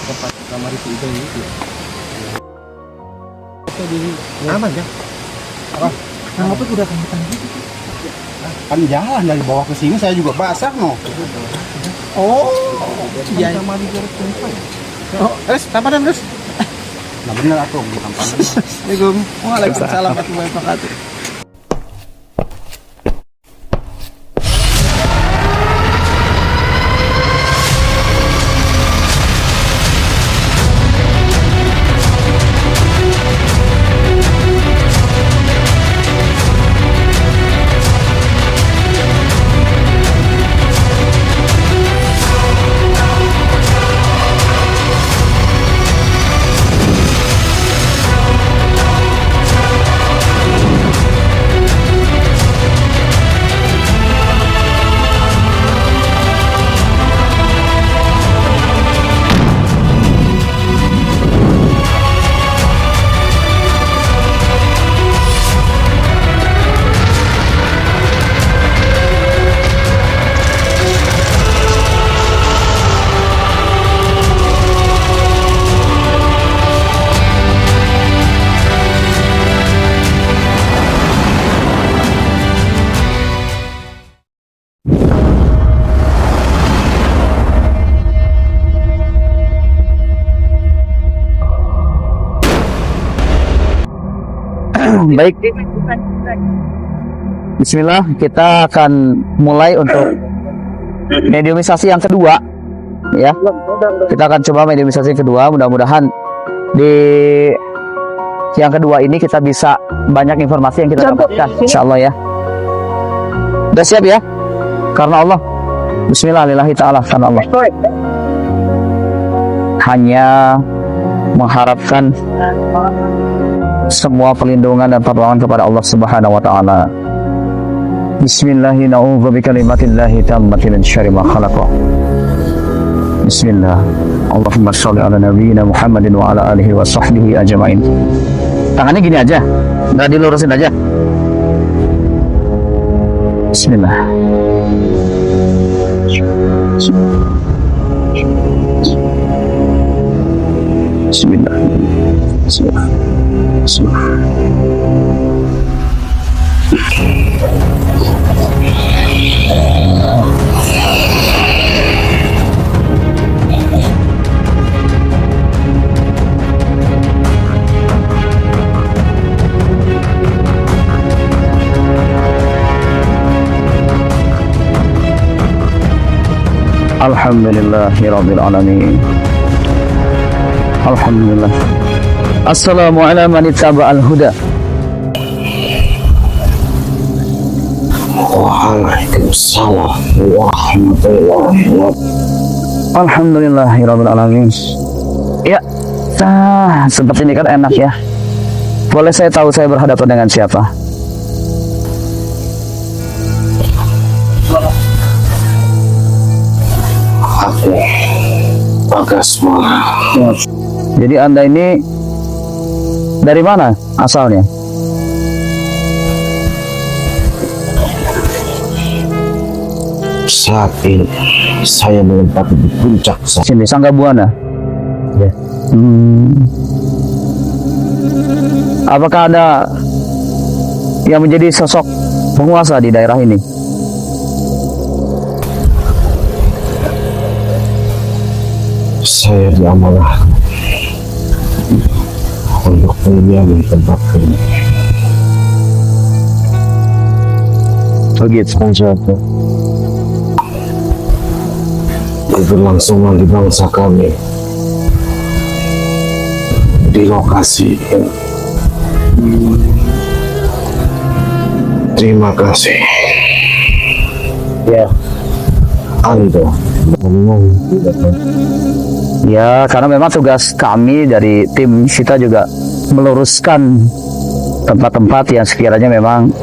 tempat kamar itu ya. Jadi aman ya? Apa? Apa udah kamu gitu? Kan jalan dari bawah ke sini saya juga basah no. Oh, iya. Kamar di tempat. Oh, tampanan terus. Nah bener atuh di tampanan. Assalamualaikum. Waalaikumsalam warahmatullahi wabarakatuh. Baik, Bismillah, kita akan mulai untuk mediumisasi yang kedua, ya. Kita akan coba mediumisasi yang kedua. Mudah-mudahan di yang kedua ini kita bisa banyak informasi yang kita dapatkan, insya Allah ya. Udah siap ya? Karena Allah. Bismillah, lillahi ta'ala, karena Allah. Hanya mengharapkan semua perlindungan dan pertolongan kepada Allah Subhanahu wa taala. Bismillahirrahmanirrahim. Na'udzu bikalimatillahi tammati min syarri ma khalaqa. Bismillah. Allahumma shalli ala nabiyyina Muhammadin wa ala alihi wa sahbihi ajmain. Tangannya gini aja. Enggak dilurusin aja. Bismillah. Bismillah. Bismillah. Bismillah. Alhamdulillahirabbil alamin. Alhamdulillah. Assalamu ala man ittaba'al huda. Waalaikumsalam warahmatullahi wabarakatuh. Alhamdulillahirabbil alamin. Ya, seperti ini kan enak ya. Boleh saya tahu saya berhadapan dengan siapa? Aku Bagasmala. Jadi Anda ini dari mana asalnya? Saat ini saya menempati di puncak Sini, Sanggabuana. ya. Apakah ada yang menjadi sosok penguasa di daerah ini? Saya diamanahkan untuk mendiami tempat ini. Begitu. Keberlangsungan di bangsa kami di lokasi ini. Terima kasih Ya. Anda. Ya, karena memang tugas kami dari tim kita juga meluruskan tempat-tempat yang sekiranya memang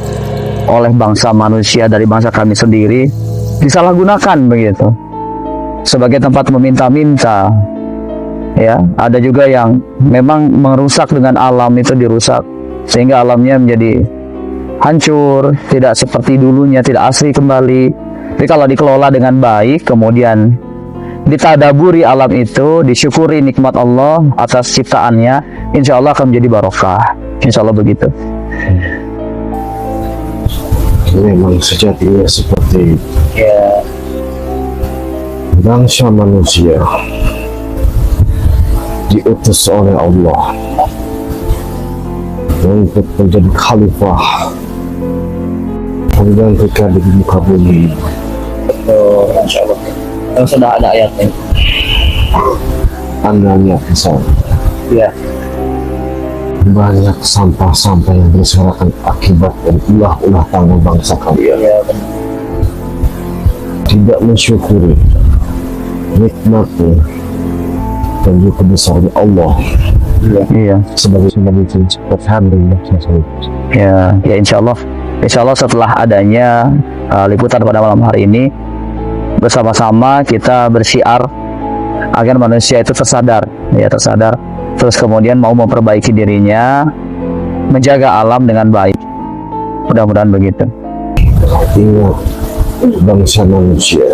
oleh bangsa manusia dari bangsa kami sendiri disalahgunakan begitu sebagai tempat meminta-minta. Ya, ada juga yang memang merusak dengan alam itu dirusak sehingga alamnya menjadi hancur, tidak seperti dulunya, tidak asli kembali. Tapi kalau dikelola dengan baik, kemudian ditadaburi alam itu, disyukuri nikmat Allah atas ciptaannya, insya Allah akan menjadi barokah. Insya Allah begitu. Memang sejatinya seperti bangsa manusia diutus oleh Allah untuk menjadi khalifah menggantikan di muka bumi. Insya Allah. Yang sudah ada ayatnya. Andalnya kesal. Ya. Banyak sampah-sampah yang berserakan akibat dan ulah-ulah tanggung bangsa kalian. Tidak mensyukuri nikmatnya dan juga besarnya Allah. Iya. Sebagai perhambing Ya, insya Allah setelah adanya liputan pada malam hari ini, bersama-sama kita bersiar agar manusia itu tersadar, terus kemudian mau memperbaiki dirinya, menjaga alam dengan baik. Mudah-mudahan begitu. Ingat, bangsa manusia,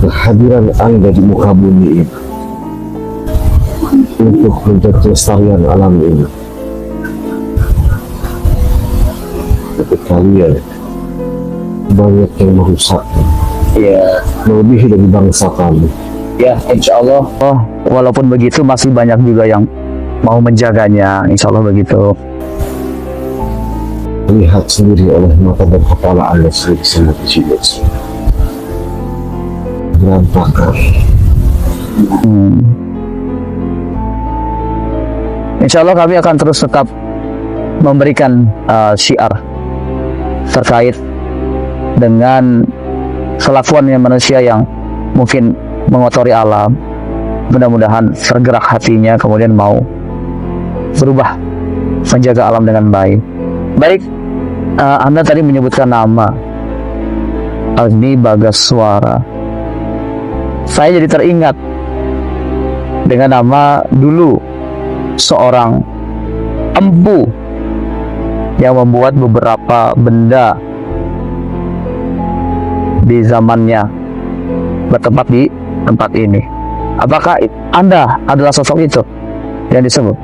kehadiran Anda di muka bumi ini untuk menjaga kelestarian alam ini. Tapi kalian banyak yang merusaknya, melebihi dari bangsa kami. Ya, insya Allah. Walaupun begitu masih banyak juga yang mau menjaganya. Insya Allah begitu. Lihat sendiri oleh mata dan kepala Anda sendiri sangat kecil. Berantakan. Insya Allah kami akan terus tetap memberikan syiar terkait dengan kelakuannya manusia yang mungkin mengotori alam. Mudah-mudahan tergerak hatinya, kemudian mau berubah menjaga alam dengan baik. Baik, Anda tadi menyebutkan nama Agni Bagaswara. Saya jadi teringat dengan nama dulu seorang empu yang membuat beberapa benda di zamannya bertempat di tempat ini. Apakah Anda adalah sosok itu yang disebut?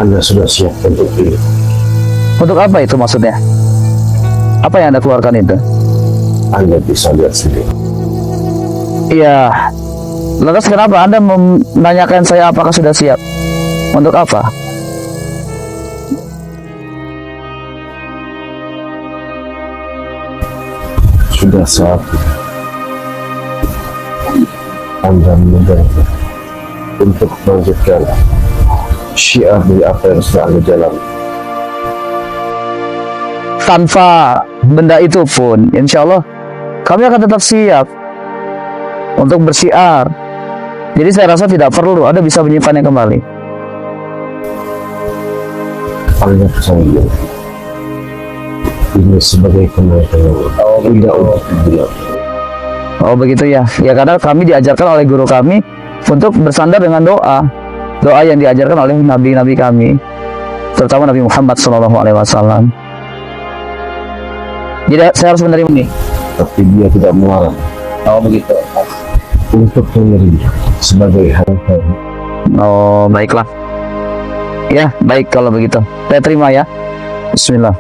Anda sudah siap untuk ini? Untuk apa itu maksudnya? Apa yang Anda keluarkan itu? Anda bisa lihat sendiri. Iya. Lantas kenapa Anda menanyakan saya apakah sudah siap? Untuk apa? Sudah saat Anda mendengar untuk melanjutkan syiar dari apa yang sudah Anda jalani. Tanpa benda itu pun, insya Allah kami akan tetap siap untuk bersiar. Jadi saya rasa tidak perlu Anda bisa menyimpannya kembali. Anda percaya ini sebagai kenangan. Tidak untuk dibilang. Oh begitu ya. Ya karena kami diajarkan oleh guru kami untuk bersandar dengan doa yang diajarkan oleh nabi-nabi kami, terutama Nabi Muhammad SAW. Jadi saya harus menerima ini. Tapi dia tidak melarang. Oh begitu. Untuk menerima sebagai hal-hal. Oh baiklah. Ya baik kalau begitu. Saya terima ya. Bismillah.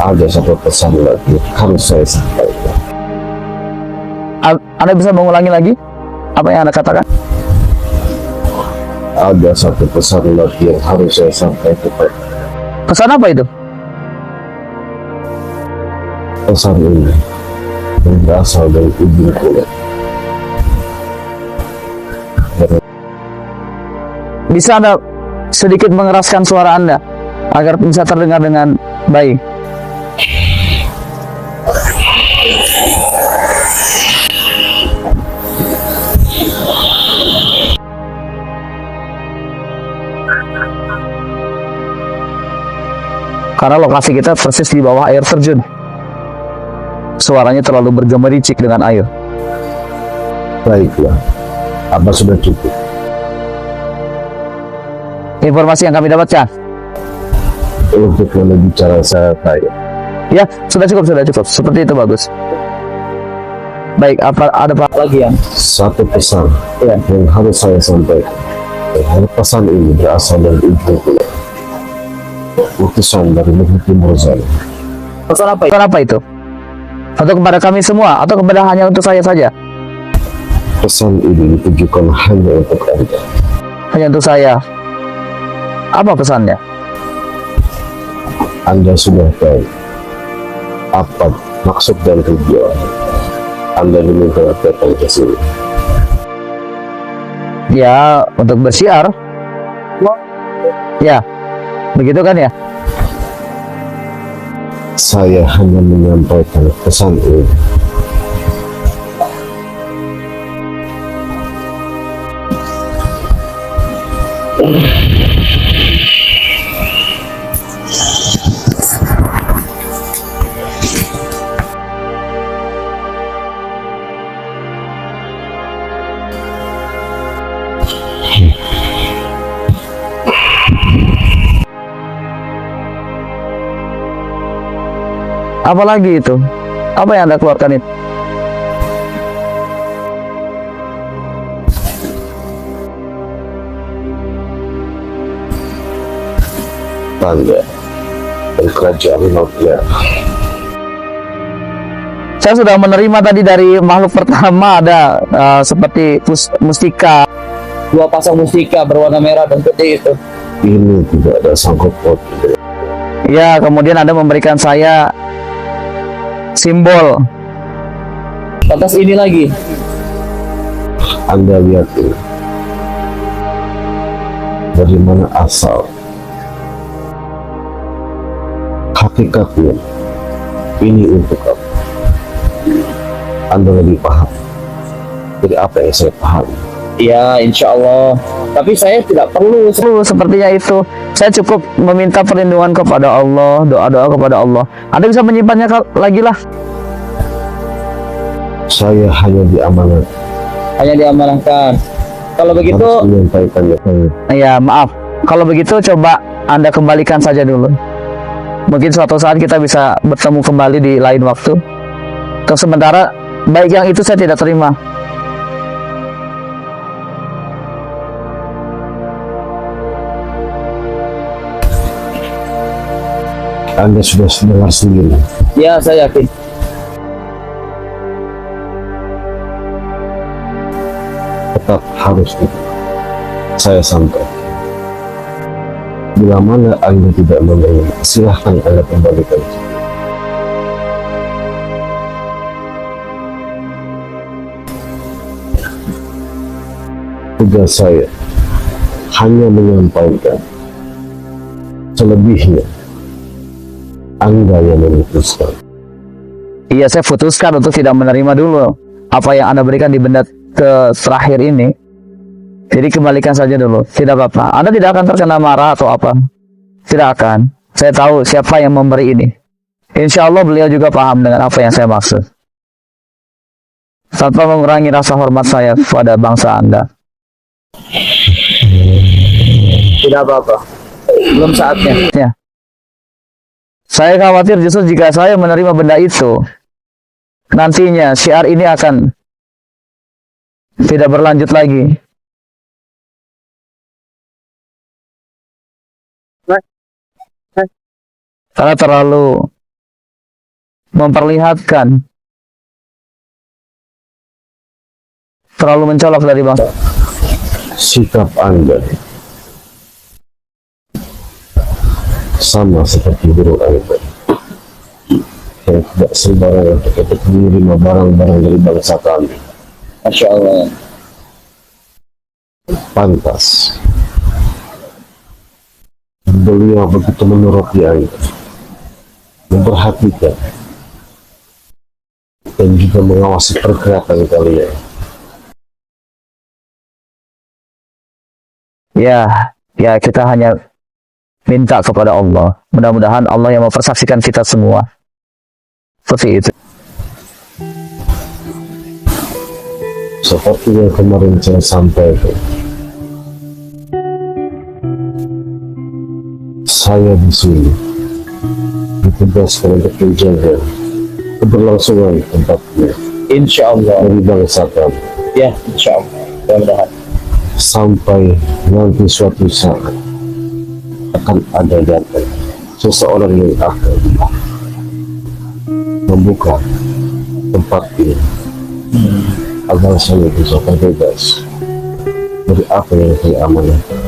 Ada satu pesan lagi harus saya sampaikan. Anda bisa mengulangi lagi apa yang Anda katakan? Ada satu pesan lagi yang harus saya sampaikan. Pesan apa itu? Pesan ini berasal dari ibuku. Bisa Anda sedikit mengeraskan suara Anda agar bisa terdengar dengan baik? Karena lokasi kita persis di bawah air terjun. Suaranya terlalu bergemericik dengan air. Baiklah, apa sudah cukup? Informasi yang kami dapatkan. Untuk mana bicara saya? Ya, sudah cukup. Seperti itu bagus. Baik, ada apa lagi yang? Satu pesan Ya. yang harus saya sampaikan. Pesan ini berasal dari ibuku. Utusan dari Muhammad Mozali. Pesan apa? Pesan apa itu? Atau kepada kami semua? Atau kepada hanya untuk saya saja? Pesan ini ditujukan hanya untuk Anda. Hanya untuk saya. Apa pesannya? Anda sudah tahu apa maksud dan tujuan Anda diminta datang ke sini. Ya, untuk bersiar. Ya, begitu kan ya? Saya hanya menyampaikan pesan ini. Apalagi itu? Apa yang Anda keluarkan itu? Tanda dan kerajaan Nokia. Saya sudah menerima tadi dari makhluk pertama ada seperti mustika, 2 pasang mustika berwarna merah dan putih itu. Ini tidak ada sangkut paut. Ya, kemudian Anda memberikan saya simbol. Atas ini lagi. Anda lihat ini. Dari mana asal? Hakikatnya ini untuk apa? Anda lebih paham dari apa yang saya pahami. Ya, insya Allah. Tapi saya tidak perlu sepertinya itu. Saya cukup meminta perlindungan kepada Allah, doa-doa kepada Allah. Anda bisa menyimpannya lagi lah. Saya hanya diamanat. Hanya diamanahkan. Kalau begitu, Harus menyampaikannya. ya maaf. Kalau begitu coba Anda kembalikan saja dulu. Mungkin suatu saat kita bisa bertemu kembali di lain waktu. Untuk sementara, baik yang itu saya tidak terima. Anda sudah dengar sendiri. Ya, saya yakin. Tetap harus itu. Saya sampaikan. Bila mana Anda tidak menerima, silahkan Anda kembalikan. Tugas saya hanya menyampaikan. Selebihnya Anda yang memutuskan. Iya, saya putuskan untuk tidak menerima dulu apa yang Anda berikan di benda terakhir ini. Jadi kembalikan saja dulu, tidak apa-apa. Anda tidak akan terkena marah atau apa. Tidak akan. Saya tahu siapa yang memberi ini. Insya Allah beliau juga paham dengan apa yang saya maksud. Tanpa mengurangi rasa hormat saya kepada bangsa Anda. Tidak apa-apa. Belum saatnya. Ya. Saya khawatir justru jika saya menerima benda itu, nantinya syiar ini akan tidak berlanjut lagi. Karena terlalu memperlihatkan, terlalu mencolok dari bangsa. Sikap Anda sama seperti burung Anda yang tidak sembarangan untuk menerima barang-barang dari bangsa kami. Masya Allah. Pantas beliau begitu menuruti Anda, memperhatikan dan juga mengawasi pergerakan kalian. Ya kita hanya minta kepada Allah. Mudah-mudahan Allah yang mempersaksikan kita semua. Seperti itu. Seperti yang kemarin saya sampaikan, saya di sini ditugaskan untuk menjaga keberlangsungan tempatnya Insya Allah. dari bangsa kami. Ya, insya Allah. Mudah-mudahan. Sampai nanti suatu saat akan ada datang seseorang yang akan membuka tempat ini agar saya bisa terbebas dari apa yang saya amanahkan.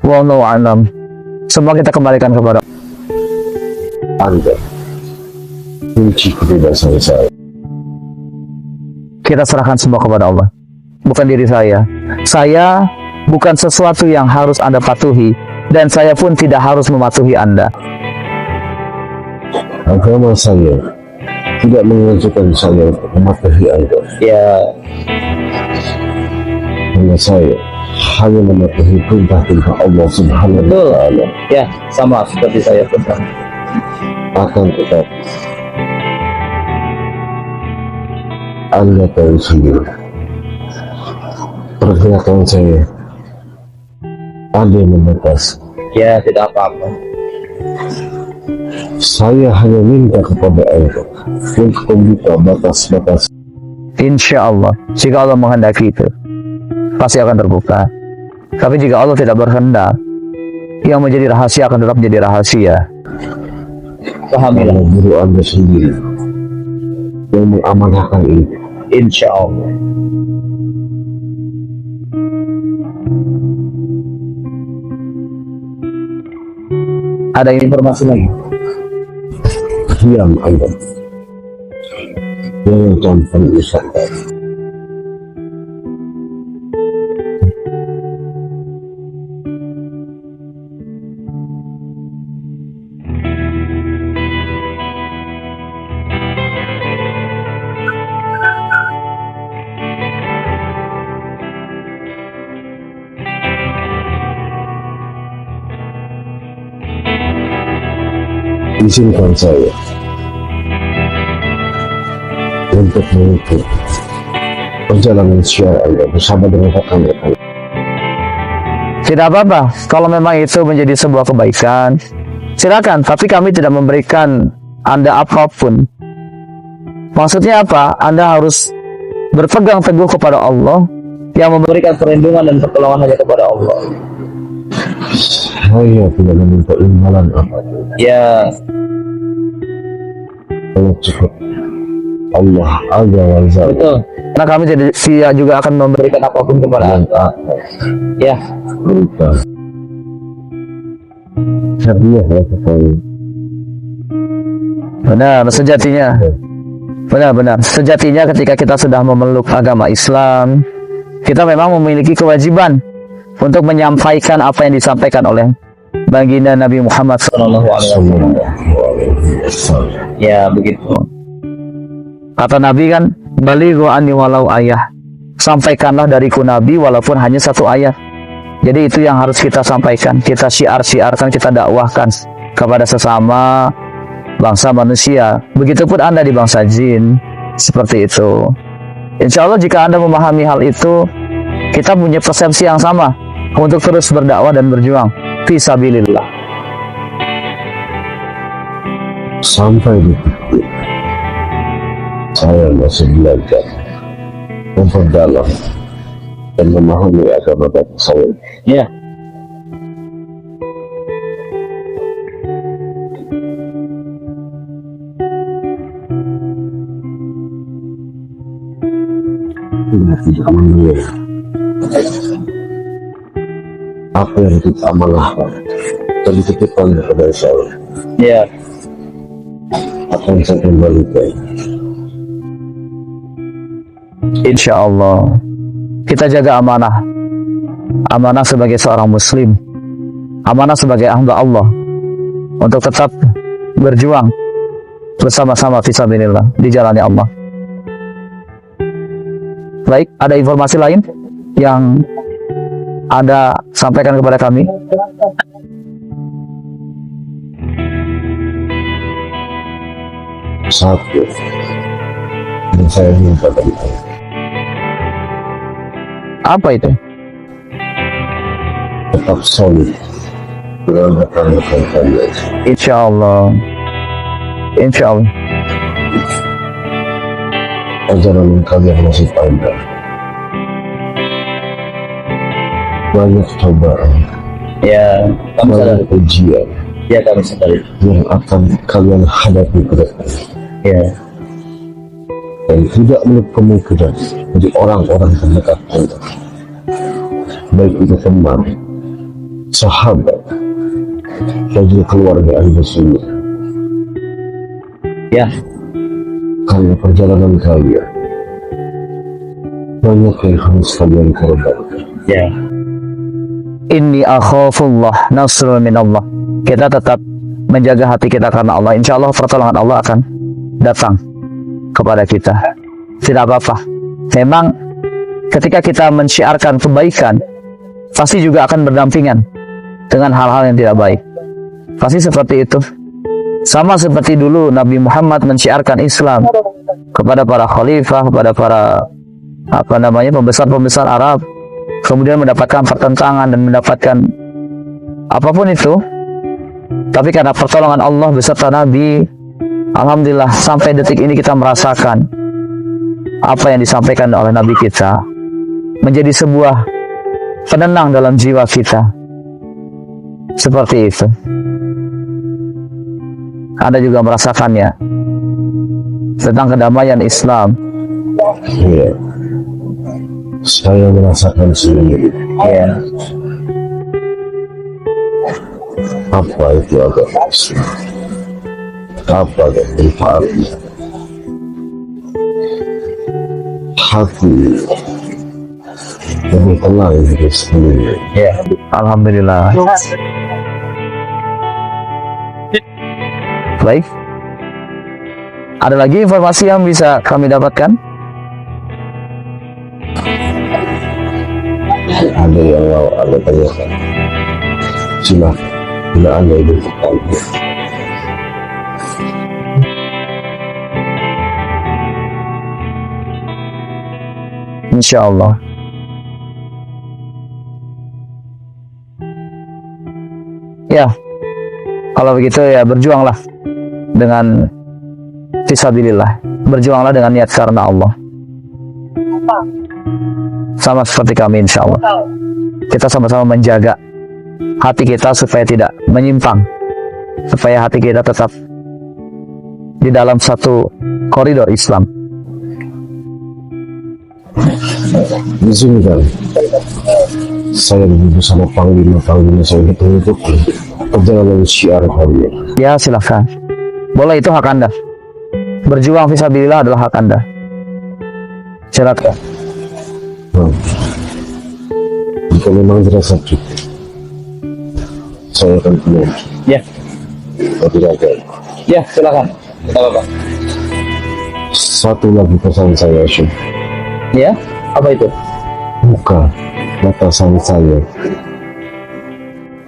Wallahu a'lam. Semua kita kembalikan kepada Anda kunci kebebasan saya. kita serahkan semua kepada Allah. Bukan diri saya. Saya bukan sesuatu yang harus Anda patuhi. Dan saya pun tidak harus mematuhi Anda. Agama saya tidak mengajukan saya untuk mematuhi Anda. Ya. Hanya saya hanya mematuhi perintah-perintah Allah Subhanahu wa Ta'ala. Ya, sama seperti saya pun. Akan tetapi Anda tahu sendiri, pergerakan saya ada yang membatasi. Ya, tidak apa-apa. Saya hanya minta kepada Anda untuk membuka batas-batas. Insya Allah, jika Allah menghendaki itu, pasti akan terbuka. Tapi jika Allah tidak berkehendak, yang menjadi rahasia akan tetap menjadi rahasia. Pahamilah. Karena guru Anda sendiri yang mengamanahkan ini. Insya Allah. Ada informasi lagi? Diam Anda. Jangan gampang disangka. Izinkan saya untuk mengikuti perjalanan syiar Anda bersama dengan rekan-rekan. Tidak apa-apa, kalau memang itu menjadi sebuah kebaikan, silakan. Tapi kami tidak memberikan Anda apapun. Maksudnya apa? Anda harus berpegang teguh kepada Allah yang memberikan perlindungan dan pertolongan hanya kepada Allah. Saya tidak meminta imbalan apapun. Ya, Allah cukup. Allah Azza wa Jalla. betul. Karena kami tidak juga akan memberikan apapun kepada Anda. Ya, Berupa hadiah ya sekali. benar. Sejatinya, benar-benar. Sejatinya ketika kita sudah memeluk agama Islam, kita memang memiliki kewajiban untuk menyampaikan apa yang disampaikan oleh baginda Nabi Muhammad SAW. Ya, begitu. Kata Nabi kan, balighu anni walau ayah. Sampaikanlah dariku Nabi walaupun hanya satu ayat. Jadi itu yang harus kita sampaikan. Kita syiar-syiarkan, kita dakwahkan kepada sesama bangsa manusia. Begitupun Anda di bangsa jin. Seperti itu. Insya Allah jika Anda memahami hal itu, kita punya persepsi yang sama untuk terus berdakwah dan berjuang fisabilillah. Sampai di titik saya masih belajar memperdalam dan memahami agama bapa saya. Ya. Tidak menilai apa yang kita amanahkan dan dititipkan kepada saya. Ya. akan saya kembalikan. Insya Allah kita jaga amanah. Amanah sebagai seorang muslim, amanah sebagai hamba Allah untuk tetap berjuang bersama-sama fisabilillah di jalannya Allah. Baik, ada informasi lain yang Anda sampaikan kepada kami? Satu, dan saya minta dari Anda, Apa itu? tetap solid dengan rekan-rekan kalian. Insya Allah. Insya Allah. Perjalanan kalian masih panjang, banyak cobaan, Ya, banyak ujian Ya, kami sadari. yang akan kalian hadapi ke depan, Ya. dan tidak menutup kemungkinan dari orang-orang terdekat Anda, baik itu teman, sahabat, dan juga keluarga Anda sendiri. Ya. Karena perjalanan kalian banyak yang harus kalian korbankan. Ya. Inni akhafullah nasrun min Allah. Kita tetap menjaga hati kita karena Allah. Insya Allah pertolongan Allah akan datang kepada kita. Tidak apa-apa. Memang ketika kita mensyiarkan kebaikan, pasti juga akan berdampingan dengan hal-hal yang tidak baik. Pasti seperti itu. Sama seperti dulu Nabi Muhammad mensyiarkan Islam kepada para khalifah, kepada para pembesar-pembesar Arab, kemudian mendapatkan pertentangan dan mendapatkan apapun itu. Tapi karena pertolongan Allah beserta Nabi, alhamdulillah sampai detik ini kita merasakan apa yang disampaikan oleh Nabi kita menjadi sebuah penenang dalam jiwa kita. Seperti itu. Anda juga merasakannya tentang kedamaian Islam. Ya, saya merasakan sendiri. Ya. Apa itu agama Islam? Apa manfaatnya? Hati lebih tenang dari sendiri. Ya. Alhamdulillah. Baik. Ada lagi informasi yang bisa kami dapatkan? Ada yang mau Anda tanyakan? Silakan. Bila Anda ingin bertanya. Insya Allah. Ya, kalau begitu ya berjuanglah dengan fisabilillah, berjuanglah dengan niat karena Allah. Sama seperti kami, insya Allah. Kita sama-sama menjaga hati kita supaya tidak menyimpang, supaya hati kita tetap di dalam satu koridor Islam. Izinkan saya bersama panglima saya untuk perjalanan syiar kalian. Ya, silahkan. Boleh, itu hak Anda. Berjuang fisabilillah adalah hak Anda. Silakan. Jika memang dirasa cukup, saya akan keluar. Ya. Tidak ada. Ya, silakan. Tidak apa-apa. Satu lagi pesan saya, Syekh. Ya, apa itu? Buka batasan saya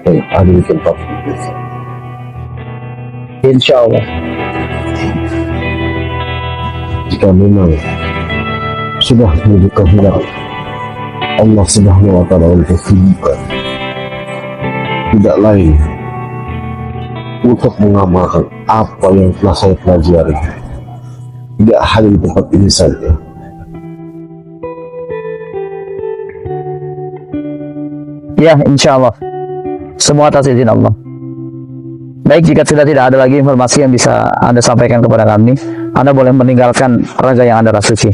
yang ada di tempat ini. Insya Allah. Jika memang sudah menjadi kehendak Allah Subhanahu wa Ta'ala untuk hidup, tidak lain untuk mengamalkan apa yang telah saya pelajari, tidak hanya di tempat ini saja. Ya, insya Allah. Semua atas izin Allah. Baik, jika sudah tidak ada lagi informasi yang bisa Anda sampaikan kepada kami, Anda boleh meninggalkan raga yang Anda rasuki.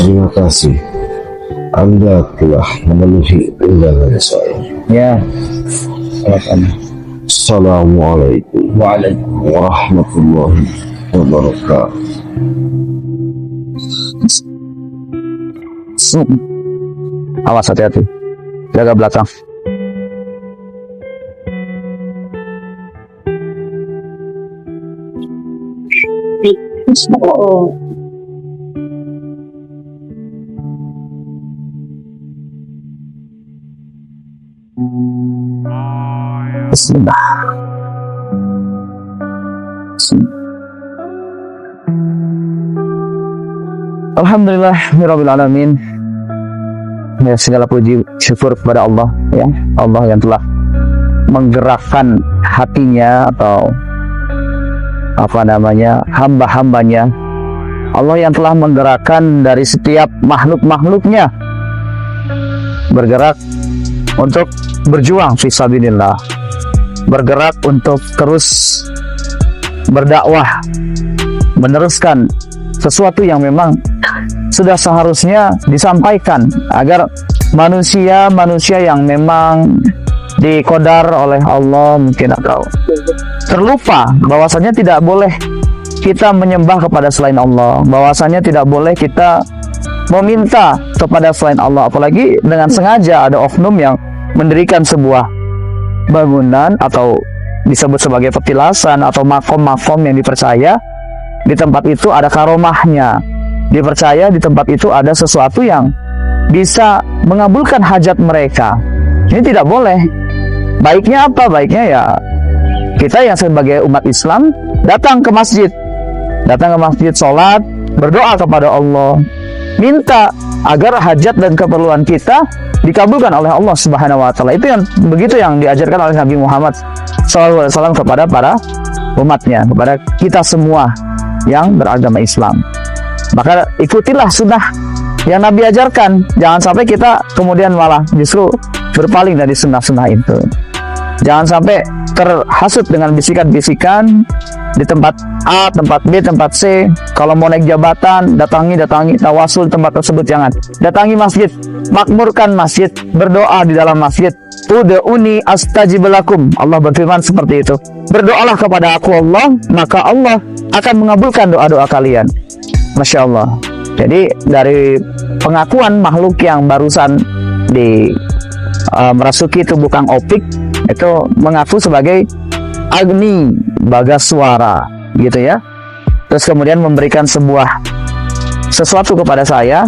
Terima kasih. Anda telah memenuhi undangan saya. Ya, silakan. Assalamualaikum warahmatullahi wabarakatuh. Awas, hati-hati, jaga belakang. Bismillah. Alhamdulillah rabbil alamin. Ya, segala puji syukur kepada Allah, ya Allah yang telah menggerakkan hatinya atau hamba-hambanya. Allah yang telah menggerakkan dari setiap makhluk-makhluknya bergerak untuk berjuang fisabilillah, bergerak untuk terus berdakwah, meneruskan sesuatu yang memang sudah seharusnya disampaikan agar manusia yang memang dikodar oleh Allah mungkin atau terlupa bahwasanya tidak boleh kita menyembah kepada selain Allah, bahwasanya tidak boleh kita meminta kepada selain Allah, apalagi dengan sengaja ada oknum yang mendirikan sebuah bangunan atau disebut sebagai petilasan atau makom-makom yang dipercaya di tempat itu ada karomahnya, dipercaya di tempat itu ada sesuatu yang bisa mengabulkan hajat mereka. Ini tidak boleh. Baiknya apa? Baiknya ya kita yang sebagai umat Islam datang ke masjid, sholat, berdoa kepada Allah, minta agar hajat dan keperluan kita dikabulkan oleh Allah Subhanahu wa taala. Itu yang begitu yang diajarkan oleh Nabi Muhammad SAW kepada para umatnya, kepada kita semua yang beragama Islam. Maka ikutilah sunnah yang Nabi ajarkan. Jangan sampai kita kemudian malah justru berpaling dari sunnah-sunnah itu. Jangan sampai terhasut dengan bisikan-bisikan di tempat A, tempat B, tempat C. Kalau mau naik jabatan, datangi tawasul tempat tersebut, jangan. Datangi masjid, makmurkan masjid, berdoa di dalam masjid. Ud'uni astajib lakum. Allah berfirman seperti itu. Berdoalah kepada aku Allah, maka Allah akan mengabulkan doa-doa kalian. Masya Allah. Jadi dari pengakuan makhluk yang barusan merasuki tubuh Kang Opik itu mengaku sebagai Agni Bagaswara gitu ya. Terus kemudian memberikan sesuatu kepada saya.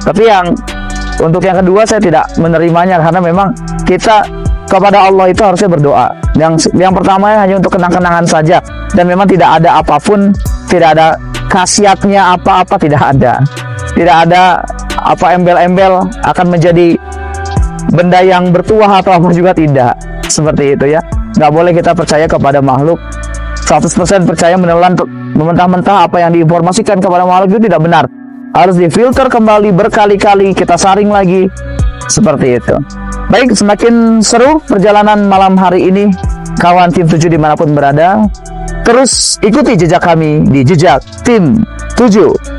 Tapi untuk yang kedua saya tidak menerimanya karena memang kita kepada Allah itu harusnya berdoa. Yang pertama hanya untuk kenang-kenangan saja dan memang tidak ada apapun, tidak ada khasiatnya apa-apa, tidak ada apa embel-embel akan menjadi benda yang bertuah atau apa juga, tidak seperti itu ya. Nggak boleh kita percaya kepada makhluk 100% percaya menelan mentah-mentah apa yang diinformasikan kepada makhluk itu tidak benar. Harus difilter kembali berkali-kali, kita saring lagi seperti itu. Baik, semakin seru perjalanan malam hari ini kawan tim 7 dimanapun berada. Terus ikuti jejak kami di jejak tim 7.